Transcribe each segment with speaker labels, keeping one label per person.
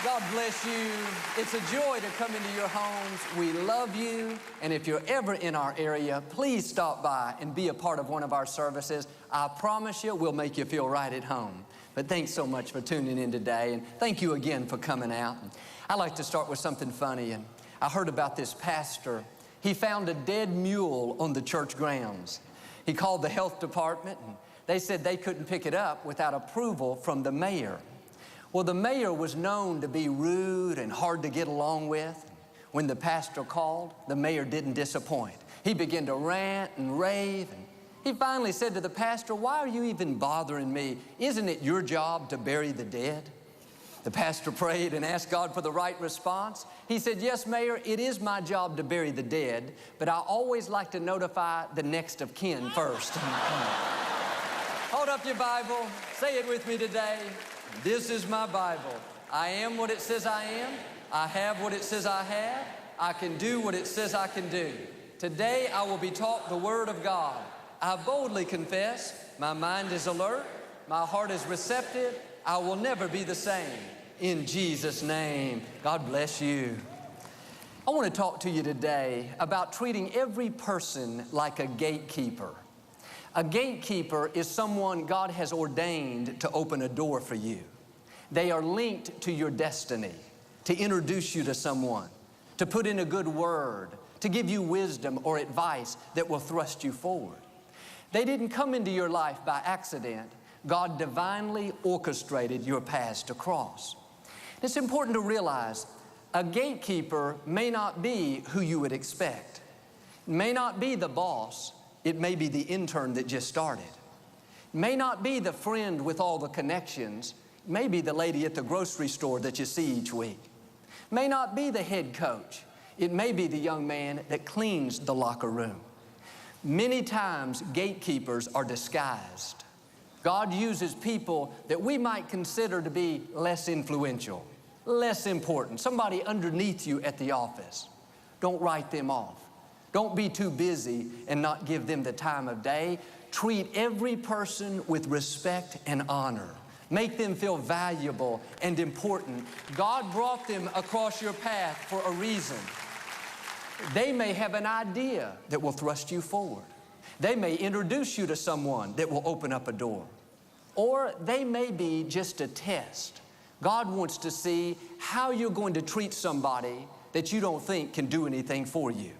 Speaker 1: God bless you. It's a joy to come into your homes. We love you. And if you're ever in our area, please stop by and be a part of one of our services. I promise you, we'll make you feel right at home. But thanks so much for tuning in today. And thank you again for coming out. I like to start with something funny. And I heard about this pastor. He found a dead mule on the church grounds. He called the health department, and they said they couldn't pick it up without approval from the mayor. Well, the mayor was known to be rude and hard to get along with. When the pastor called, the mayor didn't disappoint. He began to rant and rave, and he finally said to the pastor, "Why are you even bothering me? Isn't it your job to bury the dead?" The pastor prayed and asked God for the right response. He said, "Yes, Mayor, it is my job to bury the dead, but I always like to notify the next of kin first." Hold up your Bible. Say it with me today. This is my Bible. I am what it says I am. I have what it says I have. I can do what it says I can do. Today I will be taught the Word of God. I boldly confess, my mind is alert, my heart is receptive. I will never be the same. In Jesus' name, God bless you. I want to talk to you today about treating every person like a gatekeeper. A gatekeeper is someone God has ordained to open a door for you. They are linked to your destiny, to introduce you to someone, to put in a good word, to give you wisdom or advice that will thrust you forward. They didn't come into your life by accident. God divinely orchestrated your paths to cross. It's important to realize a gatekeeper may not be who you would expect. It may not be the boss. It may be the intern that just started. It may not be the friend with all the connections. It may be the lady at the grocery store that you see each week. It may not be the head coach. It may be the young man that cleans the locker room. Many times, gatekeepers are disguised. God uses people that we might consider to be less influential, less important, somebody underneath you at the office. Don't write them off. Don't be too busy and not give them the time of day. Treat every person with respect and honor. Make them feel valuable and important. God brought them across your path for a reason. They may have an idea that will thrust you forward. They may introduce you to someone that will open up a door. Or they may be just a test. God wants to see how you're going to treat somebody that you don't think can do anything for you.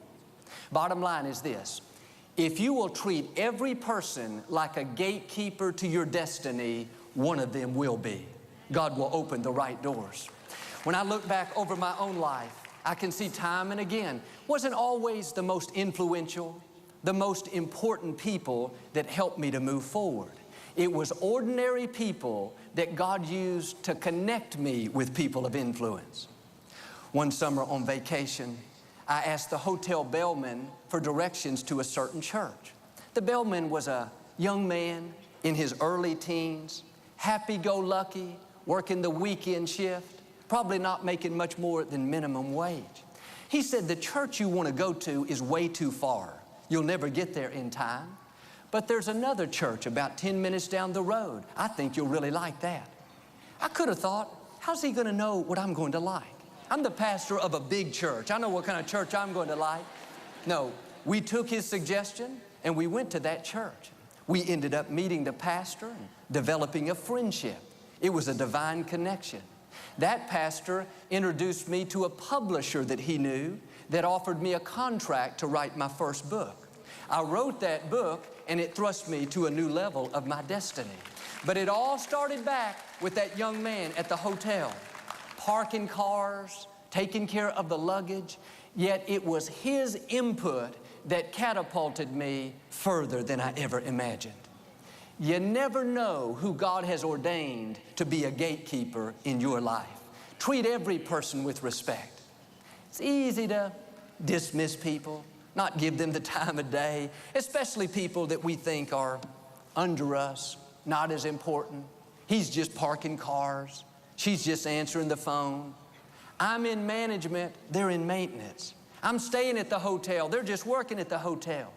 Speaker 1: Bottom line is this: if you will treat every person like a gatekeeper to your destiny, one of them will be. God will open the right doors. When I look back over my own life, I can see time and again, wasn't always the most influential, the most important people that helped me to move forward. It was ordinary people that God used to connect me with people of influence. One summer on vacation, I asked the hotel bellman for directions to a certain church. The bellman was a young man in his early teens, happy-go-lucky, working the weekend shift, probably not making much more than minimum wage. He said, "The church you want to go to is way too far. You'll never get there in time. But there's another church about 10 minutes down the road. I think you'll really like that." I could have thought, how's he going to know what I'm going to like? I'm the pastor of a big church. I know what kind of church I'm going to like. No, we took his suggestion and we went to that church. We ended up meeting the pastor and developing a friendship. It was a divine connection. That pastor introduced me to a publisher that he knew that offered me a contract to write my first book. I wrote that book and it thrust me to a new level of my destiny. But it all started back with that young man at the hotel, parking cars, taking care of the luggage, yet it was his input that catapulted me further than I ever imagined. You never know who God has ordained to be a gatekeeper in your life. Treat every person with respect. It's easy to dismiss people, not give them the time of day, especially people that we think are under us, not as important. He's just parking cars. She's just answering the phone. I'm in management, they're in maintenance. I'm staying at the hotel, they're just working at the hotel.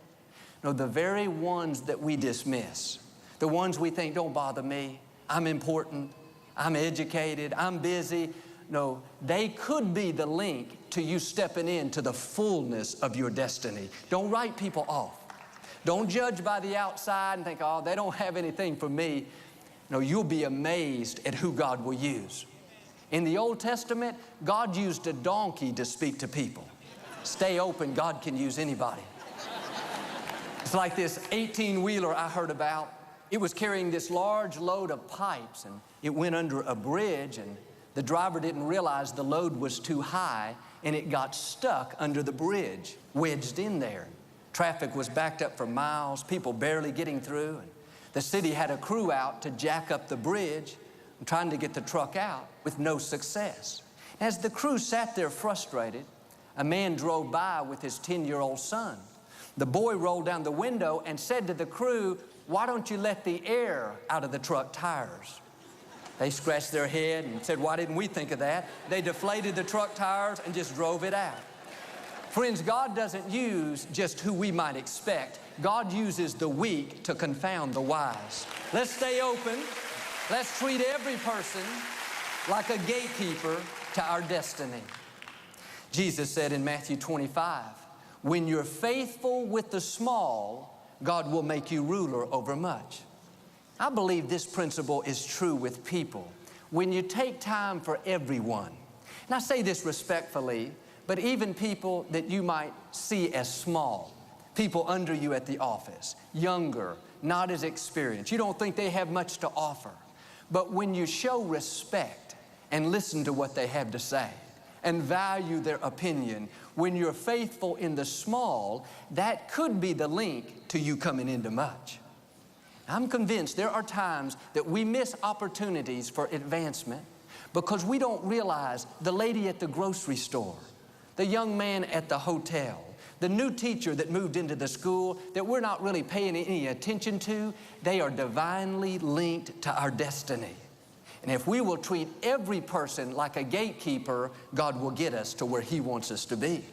Speaker 1: No, the very ones that we dismiss, the ones we think, don't bother me, I'm important, I'm educated, I'm busy. No, they could be the link to you stepping into the fullness of your destiny. Don't write people off. Don't judge by the outside and think, oh, they don't have anything for me. No, you'll be amazed at who God will use. In the Old Testament, God used a donkey to speak to people. Stay open, God can use anybody. It's like this 18-wheeler I heard about. It was carrying this large load of pipes, and it went under a bridge, and the driver didn't realize the load was too high, and it got stuck under the bridge, wedged in there. Traffic was backed up for miles, people barely getting through, and the city had a crew out to jack up the bridge, trying to get the truck out with no success. As the crew sat there frustrated, a man drove by with his 10-year-old son. The boy rolled down the window and said to the crew, "Why don't you let the air out of the truck tires?" They scratched their head and said, "Why didn't we think of that?" They deflated the truck tires and just drove it out. Friends, God doesn't use just who we might expect. God uses the weak to confound the wise. Let's stay open. Let's treat every person like a gatekeeper to our destiny. Jesus said in Matthew 25, when you're faithful with the small, God will make you ruler over much. I believe this principle is true with people. When you take time for everyone, and I say this respectfully, but even people that you might see as small, people under you at the office, younger, not as experienced, you don't think they have much to offer. But when you show respect and listen to what they have to say and value their opinion, when you're faithful in the small, that could be the link to you coming into much. I'm convinced there are times that we miss opportunities for advancement because we don't realize the lady at the grocery store, the young man at the hotel, the new teacher that moved into the school that we're not really paying any attention to, they are divinely linked to our destiny. And if we will treat every person like a gatekeeper, God will get us to where He wants us to be.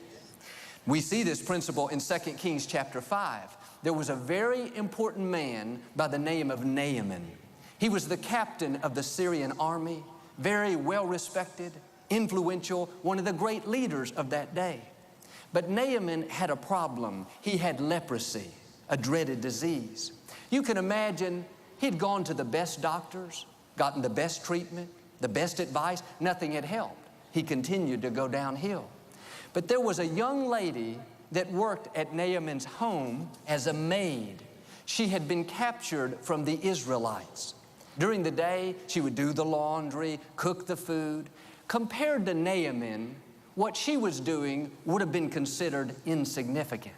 Speaker 1: We see this principle in 2 Kings chapter 5. There was a very important man by the name of Naaman. He was the captain of the Syrian army, very well respected, influential, one of the great leaders of that day. But Naaman had a problem. He had leprosy, a dreaded disease. You can imagine he'd gone to the best doctors, gotten the best treatment, the best advice. Nothing had helped. He continued to go downhill. But there was a young lady that worked at Naaman's home as a maid. She had been captured from the Israelites. During the day, she would do the laundry, cook the food. Compared to Naaman, what she was doing would have been considered insignificant.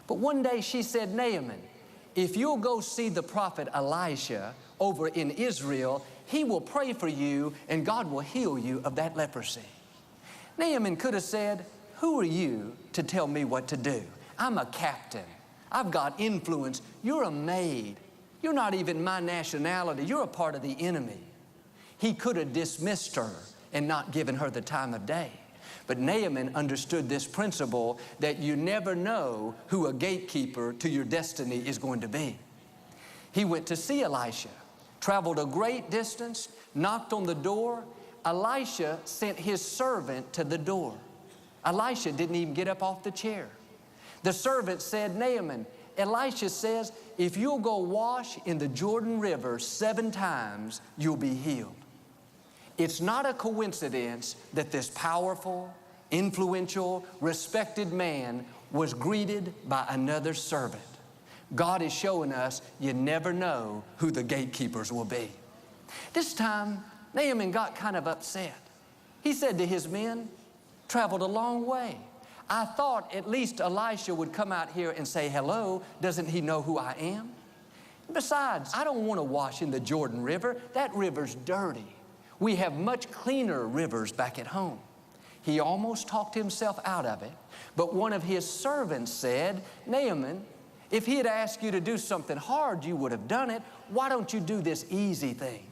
Speaker 1: But one day she said, "Naaman, if you'll go see the prophet Elisha over in Israel, he will pray for you and God will heal you of that leprosy." Naaman could have said, "Who are you to tell me what to do? I'm a captain. I've got influence. You're a maid. You're not even my nationality. You're a part of the enemy." He could have dismissed her and not given her the time of day. But Naaman understood this principle that you never know who a gatekeeper to your destiny is going to be. He went to see Elisha, traveled a great distance, knocked on the door. Elisha sent his servant to the door. Elisha didn't even get up off the chair. The servant said, "Naaman, Elisha says, if you'll go wash in the Jordan River 7 times, you'll be healed." It's not a coincidence that this powerful, influential, respected man was greeted by another servant. God is showing us you never know who the gatekeepers will be. This time, Naaman got kind of upset. He said to his men, "Traveled a long way. I thought at least Elisha would come out here and say hello. Doesn't he know who I am? Besides, I don't want to wash in the Jordan River. That river's dirty. We have much cleaner rivers back at home." He almost talked himself out of it, but one of his servants said, "Naaman, if he had asked you to do something hard, you would have done it. Why don't you do this easy thing?"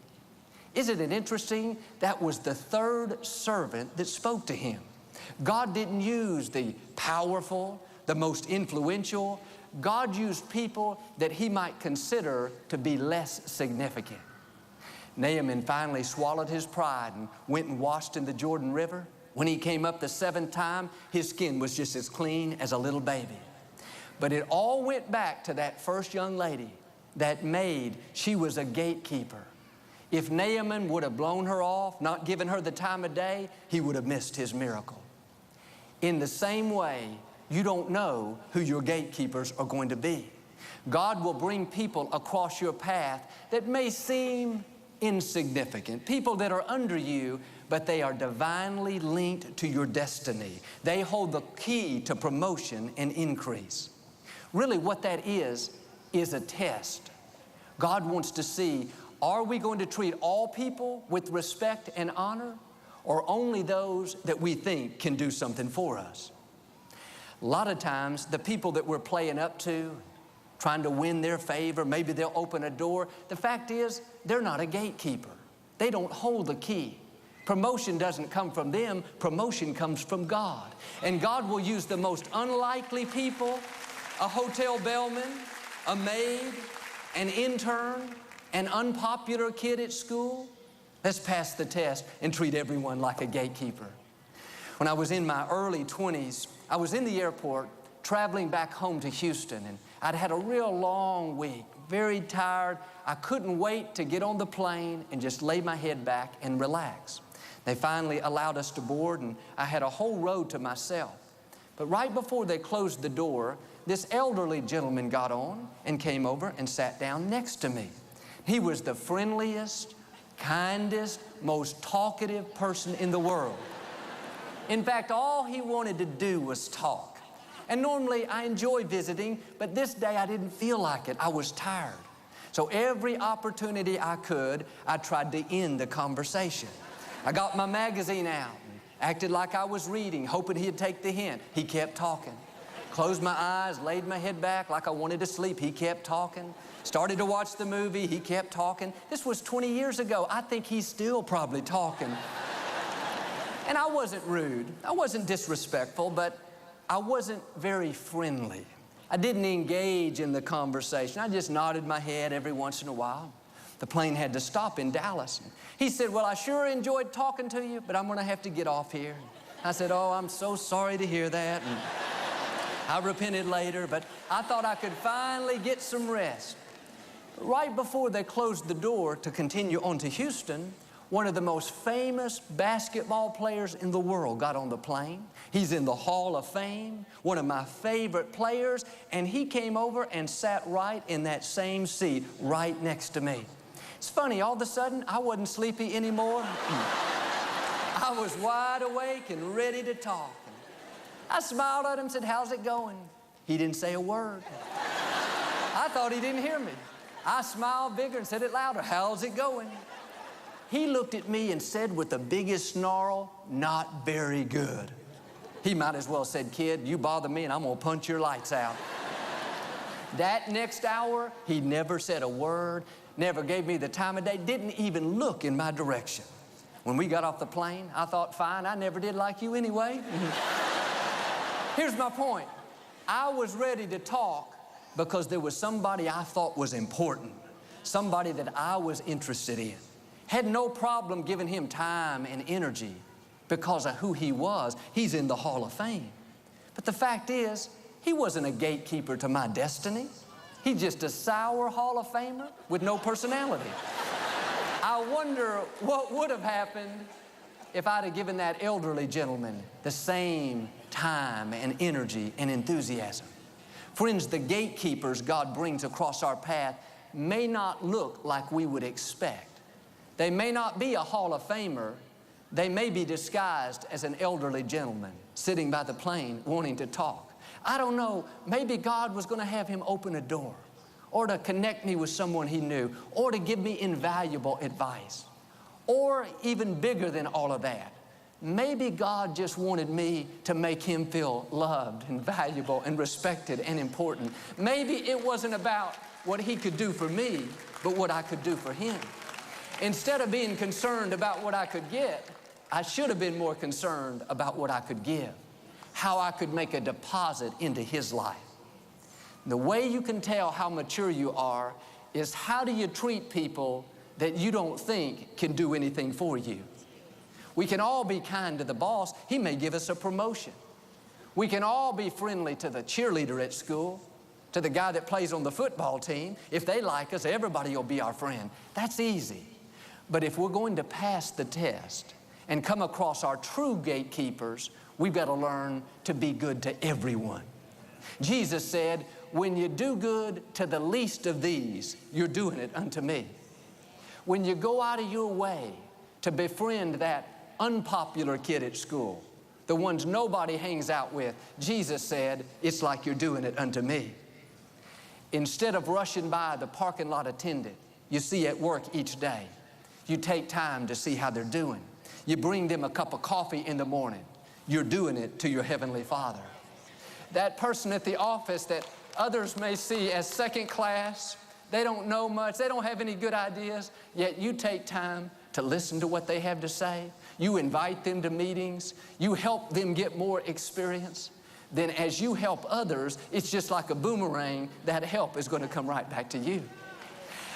Speaker 1: Isn't it interesting? That was the third servant that spoke to him. God didn't use the powerful, the most influential. God used people that He might consider to be less significant. Naaman finally swallowed his pride and went and washed in the Jordan River. When he came up the 7th time, his skin was just as clean as a little baby. But it all went back to that first young lady, that maid. She was a gatekeeper. If Naaman would have blown her off, not given her the time of day, he would have missed his miracle. In the same way, you don't know who your gatekeepers are going to be. God will bring people across your path that may seem insignificant, people that are under you, but they are divinely linked to your destiny. They hold the key to promotion and increase. Really, what that is a test. God wants to see, are we going to treat all people with respect and honor, or only those that we think can do something for us? A lot of times, the people that we're playing up to, trying to win their favor, maybe they'll open a door. The fact is, they're not a gatekeeper. They don't hold the key. Promotion doesn't come from them. Promotion comes from God. And God will use the most unlikely people, a hotel bellman, a maid, an intern, an unpopular kid at school. Let's pass the test and treat everyone like a gatekeeper. When I was in my early 20s, I was in the airport traveling back home to Houston, and I'd had a real long week, very tired. I couldn't wait to get on the plane and just lay my head back and relax. They finally allowed us to board, and I had a whole row to myself. But right before they closed the door, this elderly gentleman got on and came over and sat down next to me. He was the friendliest, kindest, most talkative person in the world. In fact, all he wanted to do was talk. And normally I enjoy visiting, but this day I didn't feel like it. I was tired. So every opportunity I could, I tried to end the conversation. I got my magazine out and acted like I was reading, hoping he'd take the hint. He kept talking. Closed my eyes, laid my head back like I wanted to sleep. He kept talking. Started to watch the movie. He kept talking. This was 20 years ago. I think he's still probably talking. And I wasn't rude. I wasn't disrespectful, but I wasn't very friendly. I didn't engage in the conversation. I just nodded my head every once in a while. The plane had to stop in Dallas. He said, well, I sure enjoyed talking to you, but I'm going to have to get off here. I said, oh, I'm so sorry to hear that. And I repented later, but I thought I could finally get some rest. Right before they closed the door to continue on to Houston, one of the most famous basketball players in the world got on the plane. He's in the Hall of Fame, one of my favorite players, and he came over and sat right in that same seat right next to me. It's funny, all of a sudden, I wasn't sleepy anymore. I was wide awake and ready to talk. I smiled at him and said, how's it going? He didn't say a word. I thought he didn't hear me. I smiled bigger and said it louder, how's it going? He looked at me and said with the biggest snarl, not very good. He might as well said, kid, you bother me and I'm gonna punch your lights out. That next hour, he never said a word, never gave me the time of day, didn't even look in my direction. When we got off the plane, I thought, fine, I never did like you anyway. Here's my point. I was ready to talk because there was somebody I thought was important, somebody that I was interested in. Had no problem giving him time and energy because of who he was. He's in the Hall of Fame. But the fact is, he wasn't a gatekeeper to my destiny. He's just a sour Hall of Famer with no personality. I wonder what would have happened if I'd have given that elderly gentleman the same time and energy and enthusiasm. Friends, the gatekeepers God brings across our path may not look like we would expect. They may not be a Hall of Famer. They may be disguised as an elderly gentleman sitting by the plane wanting to talk. I don't know, maybe God was going to have him open a door or to connect me with someone he knew or to give me invaluable advice. Or even bigger than all of that, maybe God just wanted me to make him feel loved and valuable and respected and important. Maybe it wasn't about what he could do for me, but what I could do for him. Instead of being concerned about what I could get, I should have been more concerned about what I could give, how I could make a deposit into his life. The way you can tell how mature you are is how do you treat people that you don't think can do anything for you. We can all be kind to the boss. He may give us a promotion. We can all be friendly to the cheerleader at school, to the guy that plays on the football team. If they like us, everybody will be our friend. That's easy. But if we're going to pass the test and come across our true gatekeepers, we've got to learn to be good to everyone. Jesus said, when you do good to the least of these, you're doing it unto me. When you go out of your way to befriend that unpopular kid at school, the ones nobody hangs out with, Jesus said, it's like you're doing it unto me. Instead of rushing by the parking lot attendant you see at work each day, you take time to see how they're doing. You bring them a cup of coffee in the morning. You're doing it to your Heavenly Father. That person at the office that others may see as second class, they don't know much, they don't have any good ideas, yet you take time to listen to what they have to say. You invite them to meetings. You help them get more experience. Then as you help others, it's just like a boomerang. That help is going to come right back to you.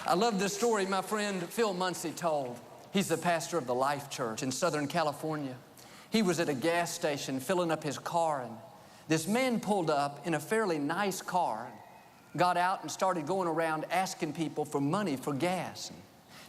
Speaker 1: I love the story my friend Phil Muncie told. He's the pastor of the Life Church in Southern California. He was at a gas station filling up his car, and this man pulled up in a fairly nice car, got out and started going around asking people for money for gas. And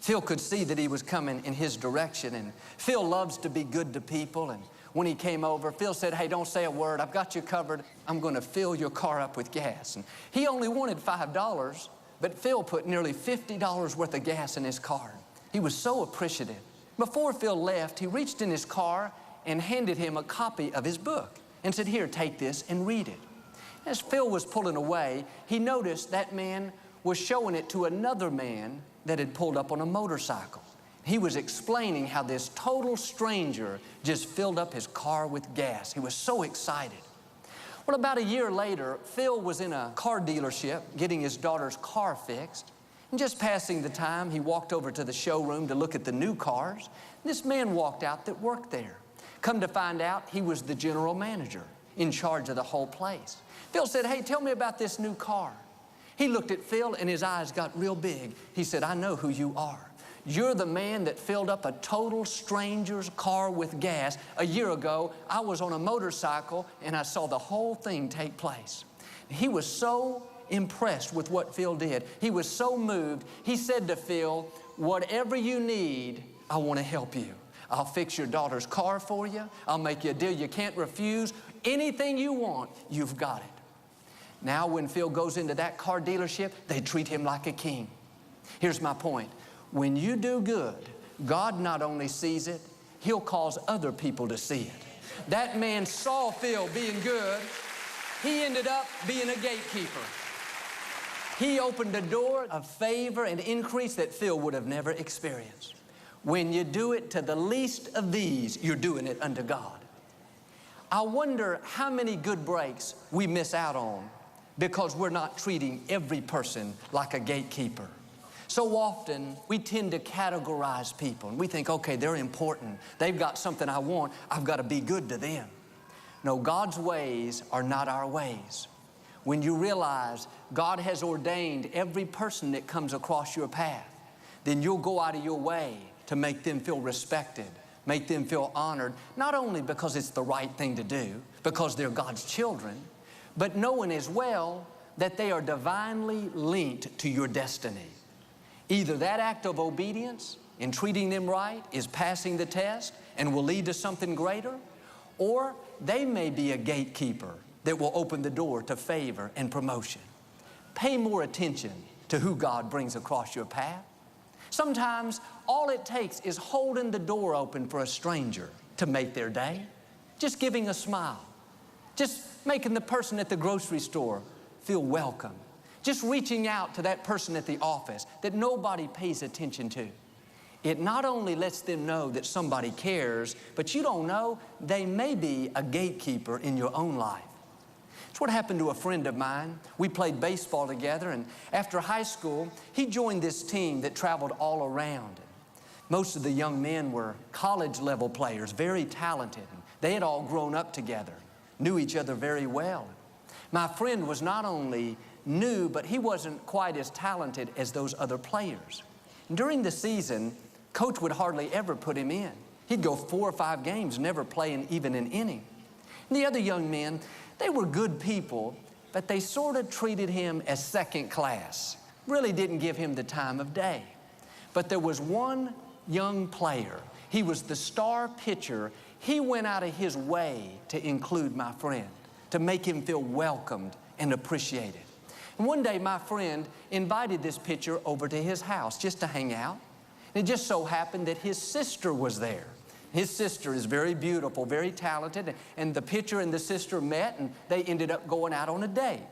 Speaker 1: Phil could see that he was coming in his direction, and Phil loves to be good to people. And when he came over, Phil said, hey, don't say a word. I've got you covered. I'm going to fill your car up with gas. And he only wanted $5, but Phil put nearly $50 worth of gas in his car. He was so appreciative. Before Phil left, he reached in his car and handed him a copy of his book and said, here, take this and read it. As Phil was pulling away, he noticed that man was showing it to another man that had pulled up on a motorcycle. He was explaining how this total stranger just filled up his car with gas. He was so excited. Well, about a year later, Phil was in a car dealership getting his daughter's car fixed. And just passing the time, he walked over to the showroom to look at the new cars. This man walked out that worked there. Come to find out, he was the general manager in charge of the whole place. Phil said, hey, tell me about this new car. He looked at Phil and his eyes got real big. He said, I know who you are. You're the man that filled up a total stranger's car with gas. A year ago, I was on a motorcycle and I saw the whole thing take place. He was so impressed with what Phil did. He was so moved. He said to Phil, whatever you need, I want to help you. I'll fix your daughter's car for you. I'll make you a deal you can't refuse. Anything you want, you've got it. Now when Phil goes into that car dealership, they treat him like a king. Here's my point. When you do good, God not only sees it, He'll cause other people to see it. That man saw Phil being good. He ended up being a gatekeeper. He opened a door of favor and increase that Phil would have never experienced. When you do it to the least of these, you're doing it unto God. I wonder how many good breaks we miss out on because we're not treating every person like a gatekeeper. So often, we tend to categorize people, and we think, okay, they're important. They've got something I want. I've got to be good to them. No, God's ways are not our ways. When you realize God has ordained every person that comes across your path, then you'll go out of your way to make them feel respected, make them feel honored, not only because it's the right thing to do, because they're God's children, but knowing as well that they are divinely linked to your destiny. Either that act of obedience in treating them right is passing the test and will lead to something greater, or they may be a gatekeeper that will open the door to favor and promotion. Pay more attention to who God brings across your path. Sometimes all it takes is holding the door open for a stranger to make their day. Just giving a smile. Just making the person at the grocery store feel welcome. Just reaching out to that person at the office that nobody pays attention to. It not only lets them know that somebody cares, but you don't know, they may be a gatekeeper in your own life. It's what happened to a friend of mine. We played baseball together, and after high school, he joined this team that traveled all around. Most of the young men were college-level players, very talented. They had all grown up together, knew each other very well. My friend was not only new, but he wasn't quite as talented as those other players. During the season, Coach would hardly ever put him in. He'd go 4 or 5 games, never playing even an inning. And the other young men, they were good people, but they sort of treated him as second class. Really didn't give him the time of day. But there was one young player. He was the star pitcher. He went out of his way to include my friend, to make him feel welcomed and appreciated. And one day my friend invited this pitcher over to his house just to hang out. And it just so happened that his sister was there. His sister is very beautiful, very talented, and the pitcher and the sister met and they ended up going out on a date.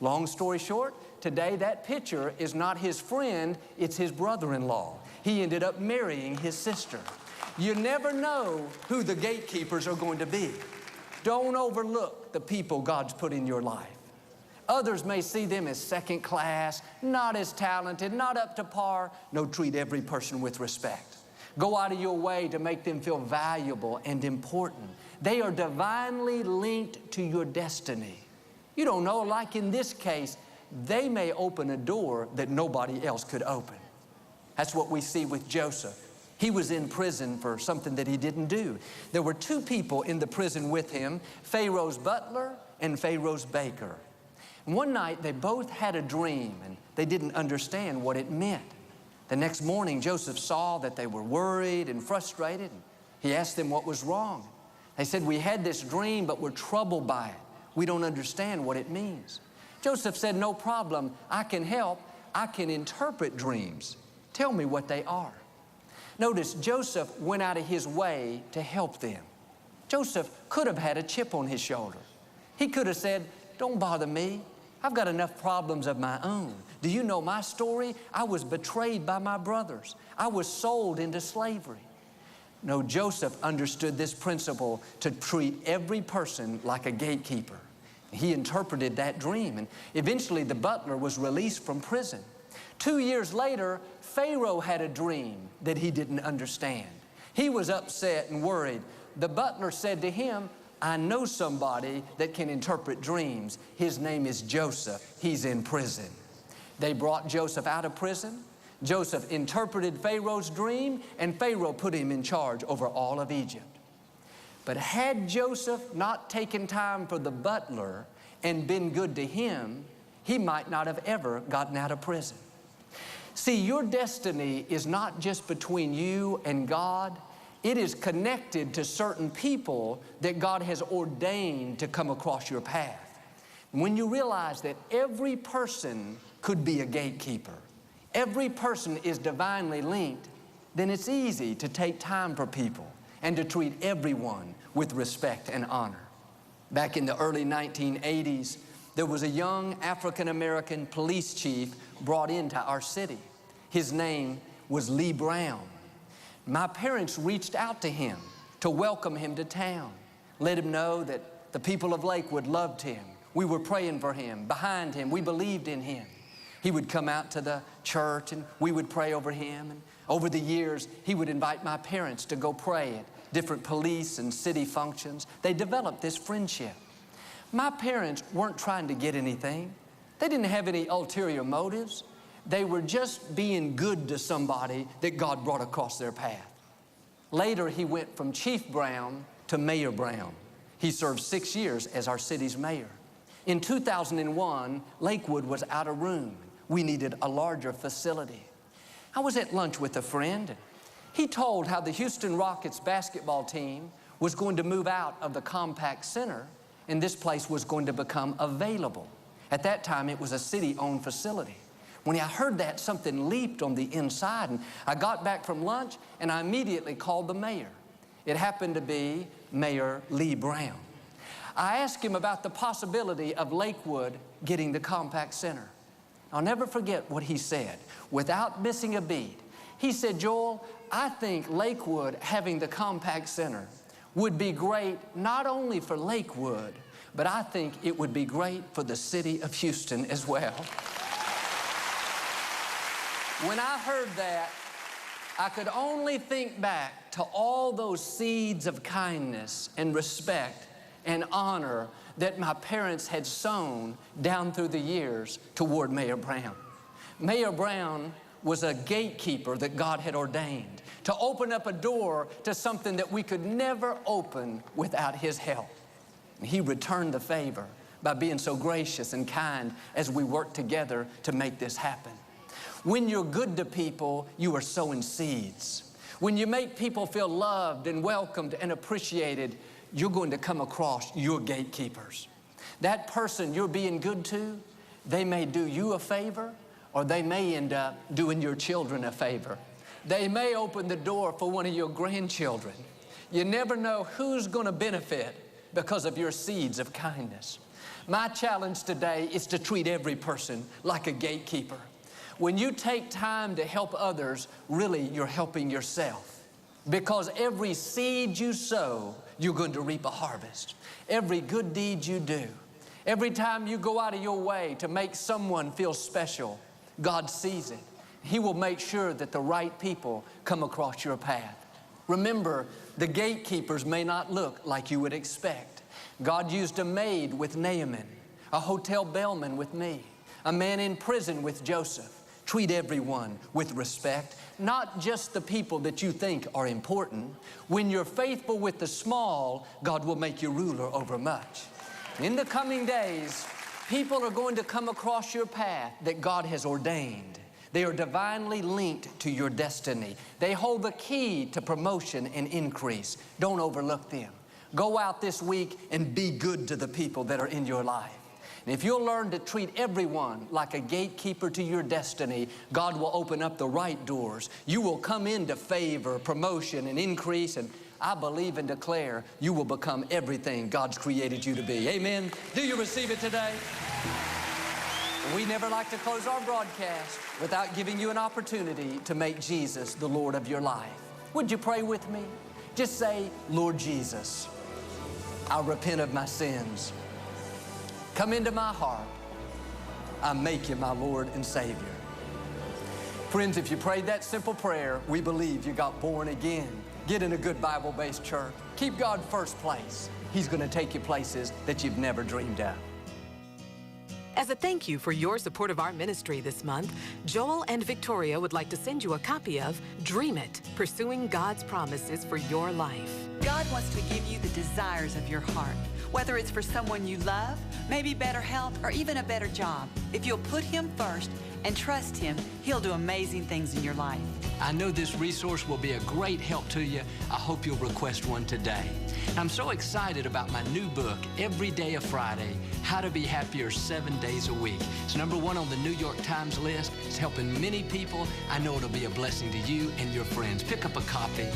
Speaker 1: Long story short, today that pitcher is not his friend, it's his brother-in-law. He ended up marrying his sister. You never know who the gatekeepers are going to be. Don't overlook the people God's put in your life. Others may see them as second class, not as talented, not up to par. No, treat every person with respect. Go out of your way to make them feel valuable and important. They are divinely linked to your destiny. You don't know, like in this case, they may open a door that nobody else could open. That's what we see with Joseph. He was in prison for something that he didn't do. There were 2 people in the prison with him, Pharaoh's butler and Pharaoh's baker. And one night they both had a dream and they didn't understand what it meant. The next morning Joseph saw that they were worried and frustrated. And he asked them what was wrong. They said, "We had this dream, but we're troubled by it. We don't understand what it means." Joseph said, "No problem. I can help. I can interpret dreams. Tell me what they are." Notice Joseph went out of his way to help them. Joseph could have had a chip on his shoulder. He could have said, "Don't bother me. I've got enough problems of my own. Do you know my story? I was betrayed by my brothers. I was sold into slavery." No, Joseph understood this principle to treat every person like a gatekeeper. He interpreted that dream, and eventually the butler was released from prison. 2 years later, Pharaoh had a dream that he didn't understand. He was upset and worried. The butler said to him, "I know somebody that can interpret dreams. His name is Joseph. He's in prison." They brought Joseph out of prison. Joseph interpreted Pharaoh's dream, and Pharaoh put him in charge over all of Egypt. But had Joseph not taken time for the butler and been good to him, he might not have ever gotten out of prison. See, your destiny is not just between you and God. It is connected to certain people that God has ordained to come across your path. When you realize that every person could be a gatekeeper, every person is divinely linked, then it's easy to take time for people and to treat everyone with respect and honor. Back in the early 1980s, there was a young African-American police chief brought into our city. His name was Lee Brown. My parents reached out to him to welcome him to town, let him know that the people of Lakewood loved him. We were praying for him, behind him. We believed in him. He would come out to the church and we would pray over him. And over the years, he would invite my parents to go pray at different police and city functions. They developed this friendship. My parents weren't trying to get anything. They didn't have any ulterior motives. They were just being good to somebody that God brought across their path. Later, he went from Chief Brown to Mayor Brown. He served 6 years as our city's mayor. In 2001, Lakewood was out of room. We needed a larger facility. I was at lunch with a friend. He told how the Houston Rockets basketball team was going to move out of the Compact Center, and this place was going to become available. At that time, it was a city-owned facility. When I heard that, something leaped on the inside, and I got back from lunch, and I immediately called the mayor. It happened to be Mayor Lee Brown. I asked him about the possibility of Lakewood getting the Compact Center. I'll never forget what he said, without missing a beat. He said, "Joel, I think Lakewood having the Compact Center would be great not only for Lakewood, but I think it would be great for the city of Houston as well." When I heard that, I could only think back to all those seeds of kindness and respect and honor that my parents had sown down through the years toward Mayor Brown. Mayor Brown was a gatekeeper that God had ordained to open up a door to something that we could never open without his help. And he returned the favor by being so gracious and kind as we work together to make this happen. When you're good to people, you are sowing seeds. When you make people feel loved and welcomed and appreciated, you're going to come across your gatekeepers. That person you're being good to, they may do you a favor, or they may end up doing your children a favor. They may open the door for one of your grandchildren. You never know who's going to benefit because of your seeds of kindness. My challenge today is to treat every person like a gatekeeper. When you take time to help others, really you're helping yourself. Because every seed you sow, you're going to reap a harvest. Every good deed you do, every time you go out of your way to make someone feel special, God sees it. He will make sure that the right people come across your path. Remember, the gatekeepers may not look like you would expect. God used a maid with Naaman, a hotel bellman with me, a man in prison with Joseph. Treat everyone with respect, not just the people that you think are important. When you're faithful with the small, God will make you ruler over much. In the coming days, people are going to come across your path that God has ordained. They are divinely linked to your destiny. They hold the key to promotion and increase. Don't overlook them. Go out this week and be good to the people that are in your life. And if you'll learn to treat everyone like a gatekeeper to your destiny, God will open up the right doors. You will come into favor, promotion, and increase, and I believe and declare you will become everything God's created you to be. Amen? Do you receive it today? We never like to close our broadcast without giving you an opportunity to make Jesus the Lord of your life. Would you pray with me? Just say, Lord Jesus, I repent of my sins. Come into my heart. I make you my Lord and Savior. Friends, if you prayed that simple prayer, we believe you got born again. Get in a good Bible-based church. Keep God first place. He's going to take you places that you've never dreamed of.
Speaker 2: As a thank you for your support of our ministry this month, Joel and Victoria would like to send you a copy of Dream It, Pursuing God's Promises for Your Life.
Speaker 3: God wants to give you the desires of your heart, whether it's for someone you love, maybe better health, or even a better job. If you'll put Him first and trust Him, He'll do amazing things in your life.
Speaker 1: I know this resource will be a great help to you. I hope you'll request one today. I'm so excited about my new book, Every Day of Friday, How to Be Happier 7 Days a Week. It's #1 on the New York Times list. It's helping many people. I know it'll be a blessing to you and your friends. Pick up a copy.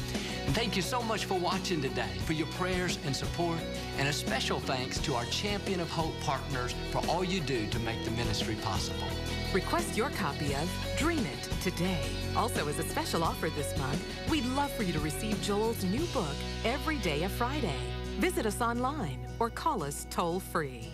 Speaker 1: And thank you so much for watching today, for your prayers and support, and a special thanks to our Champion of Hope partners for all you do to make the ministry possible.
Speaker 2: Request your copy of Dream It today. Also, as a special offer this month, we'd love for you to receive Joel's new book, Every Day of Friday. Visit us online or call us toll-free.